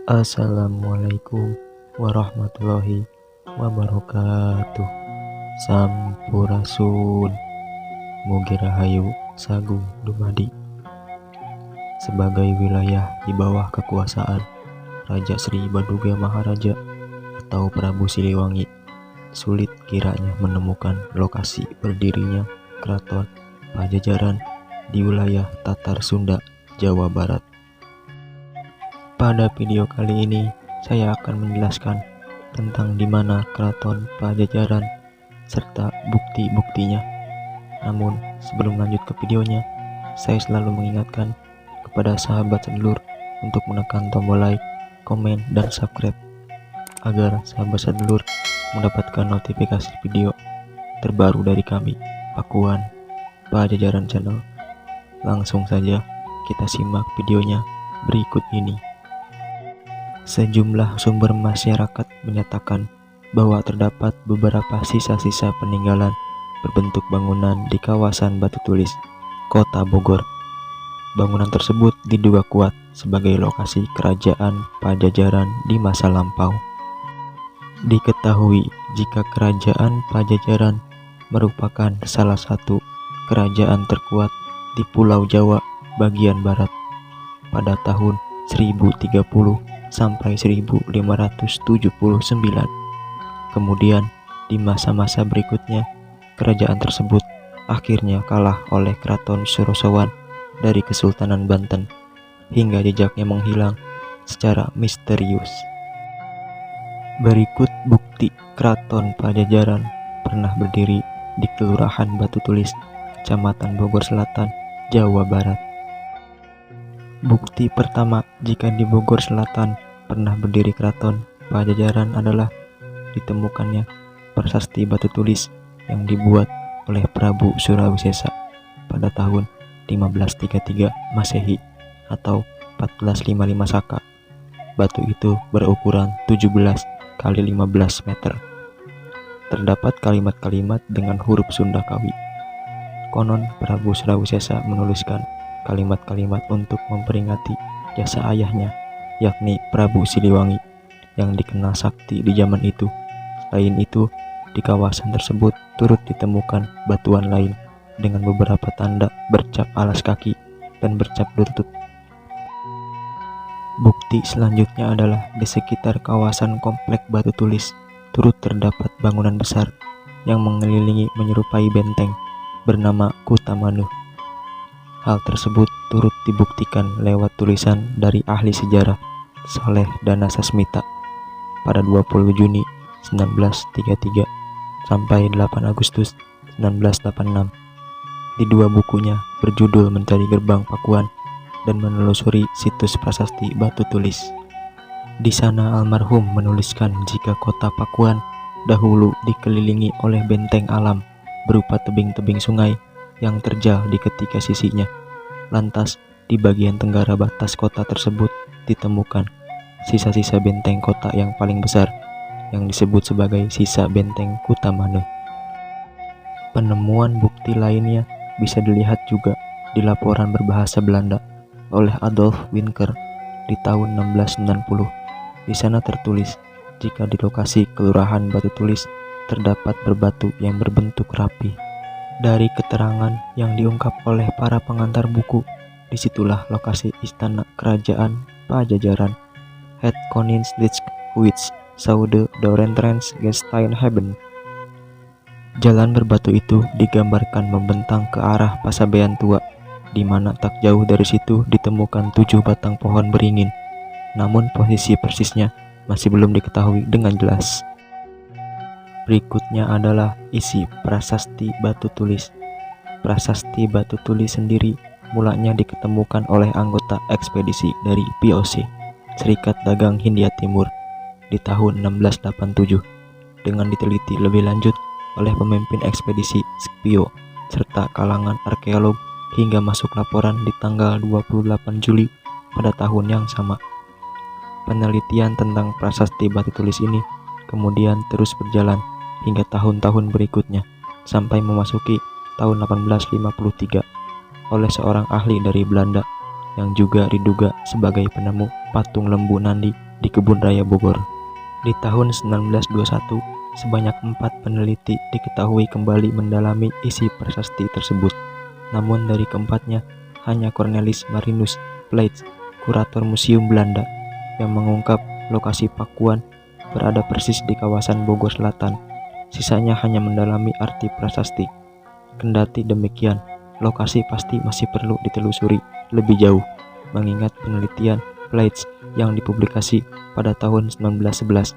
Assalamualaikum warahmatullahi wabarakatuh. Sampurasun. Mugi Rahayu Sagung Dumadi. Sebagai wilayah di bawah kekuasaan Raja Sri Baduga Maharaja atau Prabu Siliwangi, sulit kiranya menemukan lokasi berdirinya Keraton Pajajaran di wilayah Tatar Sunda, Jawa Barat. Pada video kali ini, saya akan menjelaskan tentang di mana Keraton Pajajaran serta bukti-buktinya. Namun, sebelum lanjut ke videonya, saya selalu mengingatkan kepada sahabat sedulur untuk menekan tombol like, komen, dan subscribe agar sahabat sedulur mendapatkan notifikasi video terbaru dari kami, Pakuan Pajajaran Channel. Langsung saja kita simak videonya berikut ini. Sejumlah sumber masyarakat menyatakan bahwa terdapat beberapa sisa-sisa peninggalan berbentuk bangunan di kawasan Batu Tulis, Kota Bogor. Bangunan tersebut diduga kuat sebagai lokasi kerajaan Pajajaran di masa lampau. Diketahui jika kerajaan Pajajaran merupakan salah satu kerajaan terkuat di Pulau Jawa bagian barat pada tahun 1030 sampai 1579. Kemudian di masa-masa berikutnya, kerajaan tersebut akhirnya kalah oleh Keraton Sorosowan dari Kesultanan Banten hingga jejaknya menghilang secara misterius. Berikut bukti Keraton Pajajaran pernah berdiri di Kelurahan Batu Tulis, Kecamatan Bogor Selatan, Jawa Barat. Bukti pertama jika di Bogor Selatan pernah berdiri Keraton Pajajaran adalah ditemukannya prasasti batu tulis yang dibuat oleh Prabu Surawisesa pada tahun 1533 Masehi atau 1455 Saka. Batu itu berukuran 17 kali 15 meter. Terdapat kalimat-kalimat dengan huruf Sunda Kawi. Konon Prabu Surawisesa menuliskan kalimat-kalimat untuk memperingati jasa ayahnya, yakni Prabu Siliwangi, yang dikenal sakti di zaman itu. Selain itu, di kawasan tersebut turut ditemukan batuan lain dengan beberapa tanda bercap alas kaki dan bercap lutut. Bukti selanjutnya adalah di sekitar kawasan komplek Batu Tulis turut terdapat bangunan besar yang mengelilingi menyerupai benteng bernama Kutamanu. Hal tersebut turut dibuktikan lewat tulisan dari ahli sejarah Saleh Danasasmita pada 20 Juni 1933 sampai 8 Agustus 1986. Di dua bukunya berjudul Mencari Gerbang Pakuan dan Menelusuri Situs Prasasti Batu Tulis. Di sana almarhum menuliskan jika kota Pakuan dahulu dikelilingi oleh benteng alam berupa tebing-tebing sungai yang terjal di ketiga sisinya. Lantas, di bagian tenggara batas kota tersebut ditemukan sisa-sisa benteng kota yang paling besar yang disebut sebagai sisa benteng Kutamanu. Penemuan bukti lainnya bisa dilihat juga di laporan berbahasa Belanda oleh Adolf Winker di tahun 1690. Di sana tertulis jika di lokasi Kelurahan Batu Tulis terdapat berbatu yang berbentuk rapi. Dari keterangan yang diungkap oleh para pengantar buku, disitulah lokasi istana kerajaan Pajajaran, Het Koningslicht Huis Saude Dorentrens Gestein Haben. Jalan berbatu itu digambarkan membentang ke arah Pasabean Tua, di mana tak jauh dari situ ditemukan 7 batang pohon beringin. Namun posisi persisnya masih belum diketahui dengan jelas. Berikutnya adalah isi prasasti batu tulis. Prasasti batu tulis sendiri mulanya diketemukan oleh anggota ekspedisi dari VOC, Serikat Dagang Hindia Timur, di tahun 1687, dengan diteliti lebih lanjut oleh pemimpin ekspedisi Scipio serta kalangan arkeolog hingga masuk laporan di tanggal 28 Juli pada tahun yang sama. Penelitian tentang prasasti batu tulis ini kemudian terus berjalan hingga tahun-tahun berikutnya sampai memasuki tahun 1853 oleh seorang ahli dari Belanda yang juga diduga sebagai penemu patung lembu Nandi di Kebun Raya Bogor. Di tahun 1921, sebanyak 4 peneliti diketahui kembali mendalami isi prasasti tersebut. Namun dari keempatnya, hanya Cornelis Marinus Pleits, kurator Museum Belanda, yang mengungkap lokasi Pakuan berada persis di kawasan Bogor Selatan. Sisanya hanya mendalami arti prasasti. Kendati demikian, lokasi pasti masih perlu ditelusuri lebih jauh, mengingat penelitian Pleits yang dipublikasi pada tahun 1911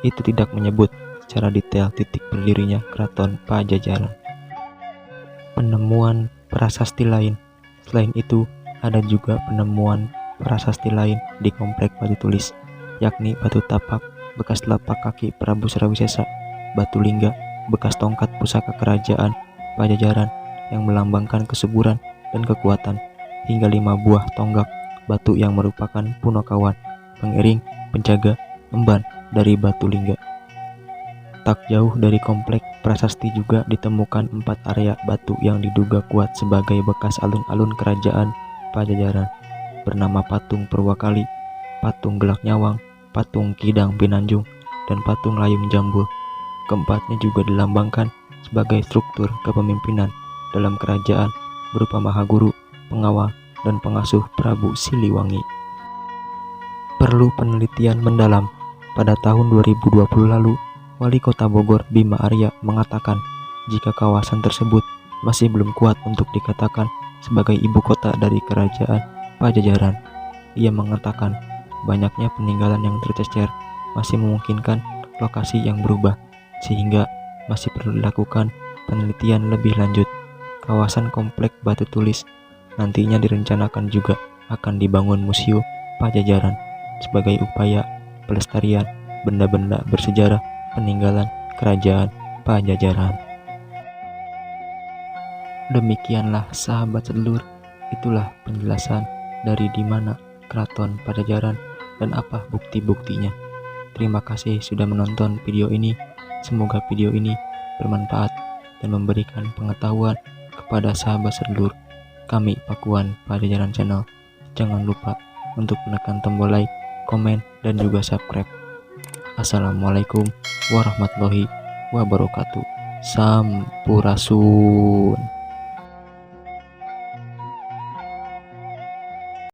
itu tidak menyebut secara detail titik berdirinya Keraton Pajajaran. Penemuan prasasti lain. Selain itu, ada juga penemuan prasasti lain di komplek Batu Tulis, yakni batu tapak bekas telapak kaki Prabu Surawisesa, batu lingga bekas tongkat pusaka kerajaan Pajajaran yang melambangkan kesuburan dan kekuatan, hingga 5 buah tonggak batu yang merupakan punokawan, pengiring, penjaga, emban dari batu lingga. Tak jauh dari komplek prasasti juga ditemukan 4 area batu yang diduga kuat sebagai bekas alun-alun kerajaan Pajajaran, bernama Patung Purwakali, Patung Gelak Nyawang, Patung Kidang Binanjung, dan Patung Layung Jambul. Keempatnya juga dilambangkan sebagai struktur kepemimpinan dalam kerajaan berupa Mahaguru, pengawal, dan pengasuh Prabu Siliwangi. Perlu penelitian mendalam. Pada tahun 2020 lalu, Wali Kota Bogor Bima Arya mengatakan jika kawasan tersebut masih belum kuat untuk dikatakan sebagai ibu kota dari kerajaan Pajajaran. Ia mengatakan banyaknya peninggalan yang tercecer masih memungkinkan lokasi yang berubah, sehingga masih perlu dilakukan penelitian lebih lanjut. Kawasan komplek Batu Tulis nantinya direncanakan juga akan dibangun Museum Pajajaran sebagai upaya pelestarian benda-benda bersejarah peninggalan kerajaan Pajajaran. Demikianlah sahabat sedulur, itulah penjelasan dari di mana Keraton Pajajaran dan apa bukti-buktinya. Terima kasih sudah menonton video ini. Semoga video ini bermanfaat dan memberikan pengetahuan kepada sahabat sedulur kami Pakuan Pajajaran Channel. Jangan lupa untuk menekan tombol like, komen, dan juga subscribe. Assalamualaikum warahmatullahi wabarakatuh. Sampurasun.